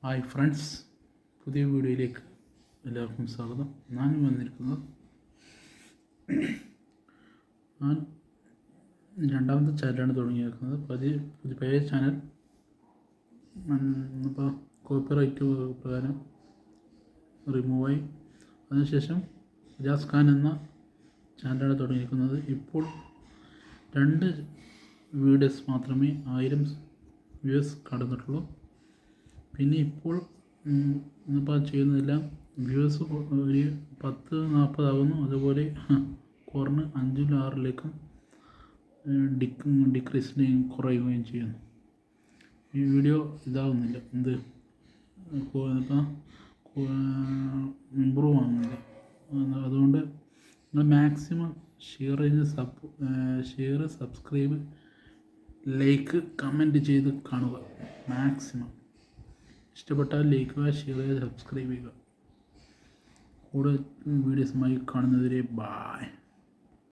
Hi friends, പുതിയ വീഡിയോയിലേക്ക് എല്ലാവർക്കും സ്വാഗതം. ഞാൻ വന്നിരിക്കുന്നത് ഞാൻ രണ്ടാമത്തെ ചാനലാണ് തുടങ്ങിയിരിക്കുന്നത്. പഴയ ചാനൽ ഇപ്പോൾ കോപ്പിറൈറ്റ് പ്രകാരം റിമൂവായി. അതിനുശേഷം ഇജാസ് ഖാൻ എന്ന ചാനലാണ് തുടങ്ങിയിരിക്കുന്നത്. ഇപ്പോൾ 2 വീഡിയോസ് മാത്രമേ 1000 വ്യൂസ് കടന്നിട്ടുള്ളൂ. പിന്നെ ഇപ്പോൾ ചെയ്യുന്നതെല്ലാം വ്യൂസ് ഒരു 10-40 ആകുന്നു. അതുപോലെ കുറഞ്ഞ് 5-6ലേക്കും ഡിക്രീസിനെയും കുറയുകയും ചെയ്യുന്നു. ഈ വീഡിയോ ഇതാകുന്നില്ല, ഇമ്പ്രൂവ് ആകുന്നില്ല. അതുകൊണ്ട് നിങ്ങൾ മാക്സിമം ഷെയർ ചെയ്ത് സബ്സ്ക്രൈബ്, ലൈക്ക്, കമൻറ്റ് ചെയ്ത് കാണുക. മാക്സിമം ഇഷ്ടപ്പെട്ടാൽ ലൈക്ക് ചെയ്യുക, ഷെയർ ചെയ്യുക, സബ്സ്ക്രൈബ് ചെയ്യുക. കൂടുതൽ വീഡിയോസുമായി കാണുന്നതുവരെ ബായ്.